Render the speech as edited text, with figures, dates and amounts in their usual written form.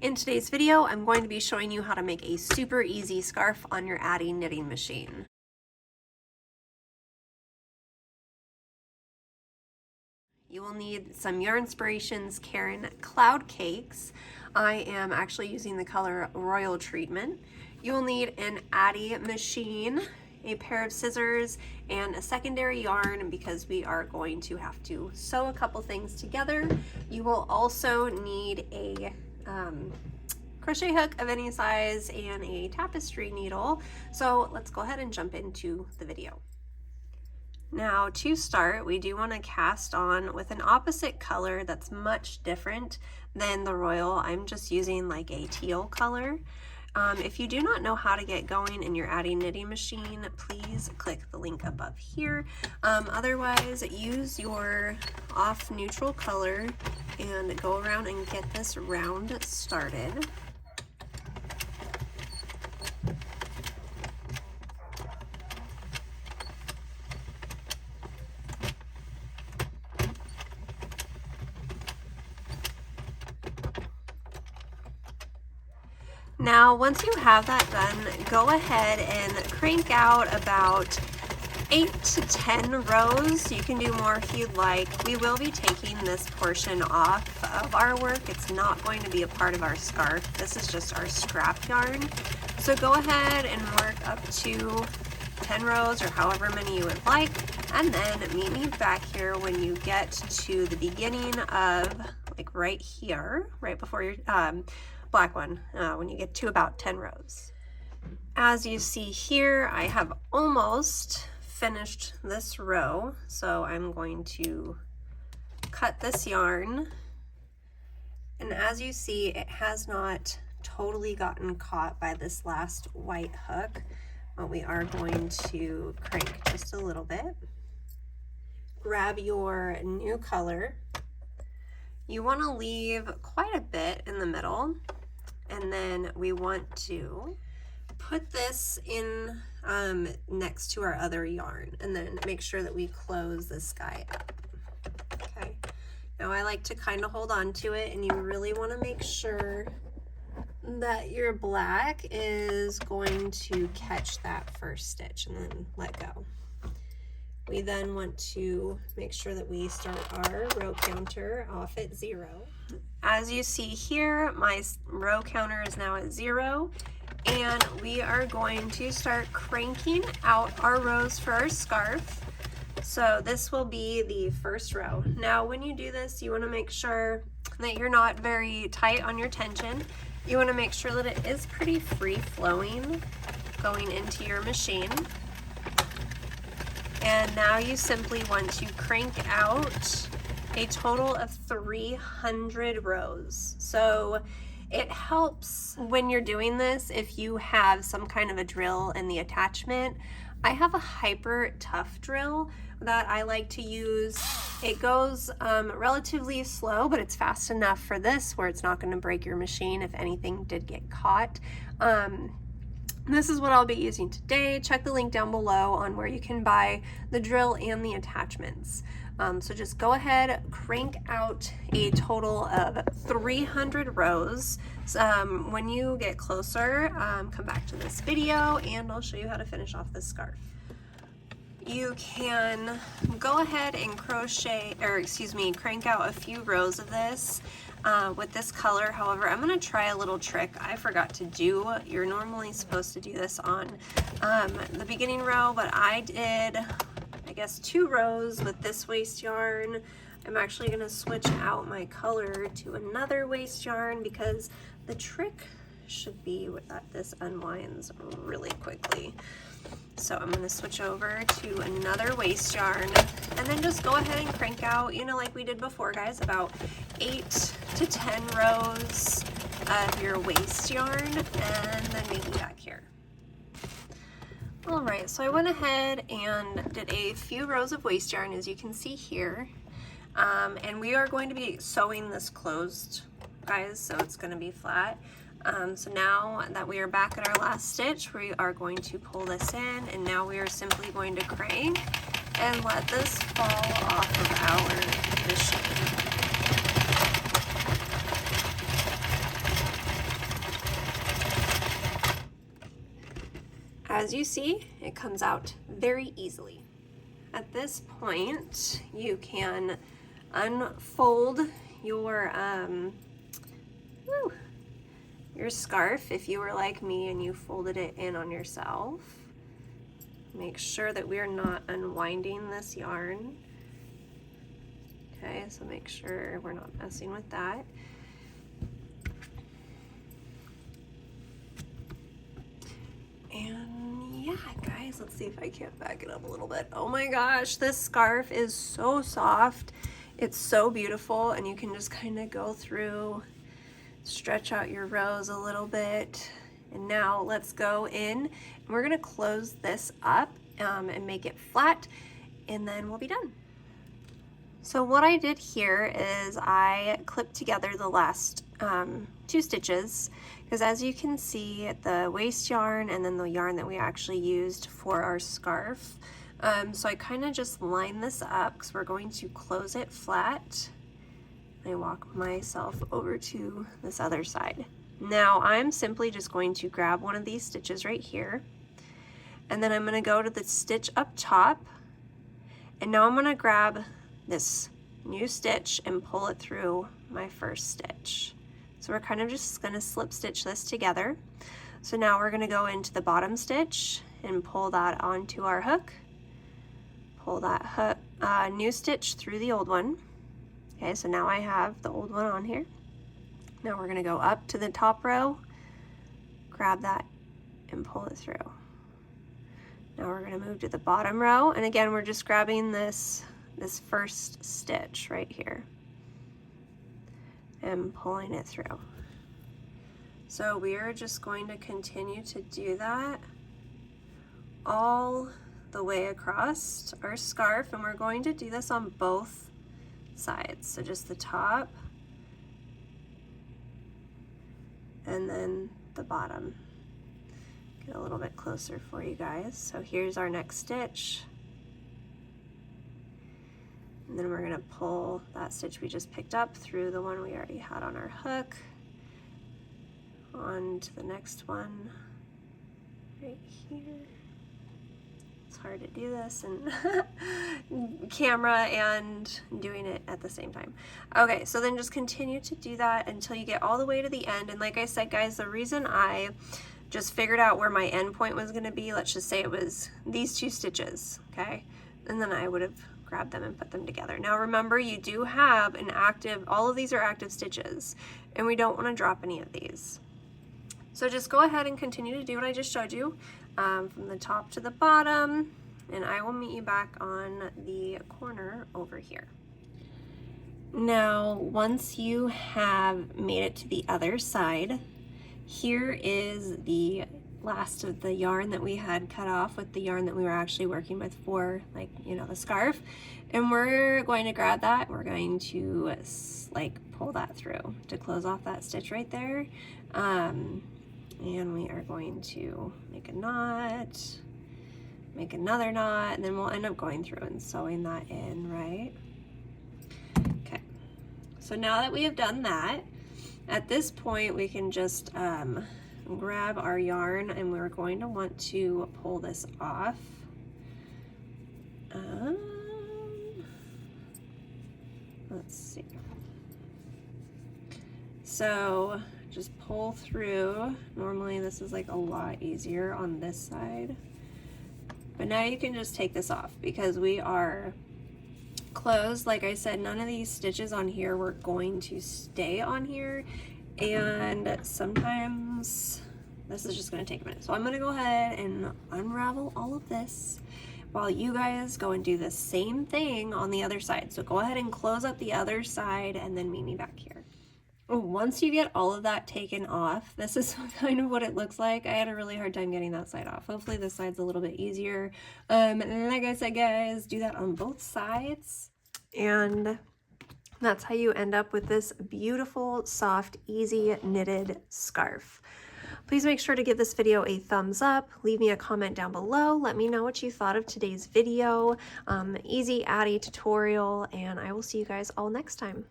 In today's video, I'm going to be showing you how to make a super easy scarf on your Addi knitting machine. You will need some Yarnspirations Caron Cloud Cakes. I am actually using the color Royal Treatment. You will need an Addi machine, a pair of scissors, and a secondary yarn because we are going to have to sew a couple things together. You will also need a crochet hook of any size and a tapestry needle. So let's go ahead and jump into the video. Now to start, we do want to cast on with an opposite color that's much different than the royal. I'm just using like a teal color. If you do not know how to get going in your Addi knitting machine, please click the link above here. Otherwise, use your off neutral color and go around and get this round started. Now, once you have that done, go ahead and crank out about 8 to 10 rows. You can do more if you'd like. We will be taking this portion off of our work. It's not going to be a part of our scarf. This is just our scrap yarn. So go ahead and work up to 10 rows or however many you would like, and then meet me back here when you get to the beginning of, like right here, right before your black one, when you get to about 10 rows. As you see here, I have almost finished this row, so I'm going to cut this yarn, and as you see, it has not totally gotten caught by this last white hook, but we are going to crank just a little bit. Grab your new color. You want to leave quite a bit in the middle, and then we want to put this in next to our other yarn, and then make sure that we close this guy up. Okay, now I like to kind of hold on to it, and you really want to make sure that your black is going to catch that first stitch and then let go. We then want to make sure that we start our row counter off at 0. As you see here, my row counter is now at 0, and we are going to start cranking out our rows for our scarf. So this will be the first row. Now when you do this, you want to make sure that you're not very tight on your tension. You want to make sure that it is pretty free flowing going into your machine. And now you simply want to crank out a total of 300 rows. So it helps when you're doing this if you have some kind of a drill in the attachment. I have a hyper tough drill that I like to use. It goes relatively slow, but it's fast enough for this where it's not going to break your machine if anything did get caught. This is what I'll be using today. Check the link down below on where you can buy the drill and the attachments. So just go ahead, crank out a total of 300 rows. When you get closer, come back to this video and I'll show you how to finish off this scarf. You can go ahead and crochet, or excuse me, crank out a few rows of this with this color. However, I'm going to try a little trick I forgot to do. You're normally supposed to do this on the beginning row, but I did, I guess, 2 rows with this waste yarn. I'm actually going to switch out my color to another waste yarn because the trick should be that this unwinds really quickly. So I'm going to switch over to another waste yarn and then just go ahead and crank out, you know, like we did before, guys, about 8 to 10 rows of your waste yarn, and then meet me back here. Alright, so I went ahead and did a few rows of waste yarn, as you can see here, and we are going to be sewing this closed, guys, so it's going to be flat. So now that we are back at our last stitch, we are going to pull this in, and now we are simply going to crank and let this fall off of our machine. As you see, it comes out very easily. At this point, you can unfold your scarf if you were like me and you folded it in on yourself. Make sure that we're not unwinding this yarn. Okay, so make sure we're not messing with that. And yeah, guys, let's see if I can't back it up a little bit. Oh my gosh, this scarf is so soft. It's so beautiful, and you can just kind of go through, stretch out your rows a little bit. And now let's go in, and we're gonna close this up and make it flat, and then we'll be done. So what I did here is I clipped together the last 2 stitches, because as you can see, the waste yarn and then the yarn that we actually used for our scarf. So I kind of just line this up because we're going to close it flat. I walk myself over to this other side. Now I'm simply just going to grab one of these stitches right here, and then I'm going to go to the stitch up top, and now I'm going to grab this new stitch and pull it through my first stitch. So we're kind of just going to slip stitch this together. So now we're going to go into the bottom stitch and pull that onto our hook. Pull that hook, new stitch through the old one. Okay, so now I have the old one on here. Now we're going to go up to the top row, grab that and pull it through. Now we're going to move to the bottom row, and again we're just grabbing this first stitch right here and pulling it through. So we are just going to continue to do that all the way across our scarf, and we're going to do this on both sides. So just the top and then the bottom. Get a little bit closer for you guys. So here's our next stitch. And then we're going to pull that stitch we just picked up through the one we already had on our hook on to the next one right here. It's hard to do this and camera and doing it at the same time. Okay, so then just continue to do that until you get all the way to the end. And like I said, guys, the reason I just figured out where my end point was going to be, let's just say it was these 2 stitches, okay? And then I would have grabbed them and put them together. Now remember, you do have an active, all of these are active stitches, and we don't want to drop any of these. So just go ahead and continue to do what I just showed you from the top to the bottom, and I will meet you back on the corner over here. Now, once you have made it to the other side, here is the last of the yarn that we had cut off with the yarn that we were actually working with for, like, you know, the scarf. And we're going to grab that, we're going to like pull that through to close off that stitch right there. And we are going to make a knot, make another knot, and then we'll end up going through and sewing that in, right? Okay, so now that we have done that, at this point we can just grab our yarn, and we're going to want to pull this off. Let's see. So just pull through. Normally this is like a lot easier on this side, but now you can just take this off because we are closed. Like I said, none of these stitches on here were going to stay on here, and sometimes this is just going to take a minute. So I'm going to go ahead and unravel all of this while you guys go and do the same thing on the other side. So go ahead and close up the other side and then meet me back here. Once you get all of that taken off, this is kind of what it looks like. I had a really hard time getting that side off. Hopefully this side's a little bit easier. Like I said, guys, do that on both sides. And that's how you end up with this beautiful, soft, easy knitted scarf. Please make sure to give this video a thumbs up. Leave me a comment down below. Let me know what you thought of today's video. Easy Addi tutorial, and I will see you guys all next time.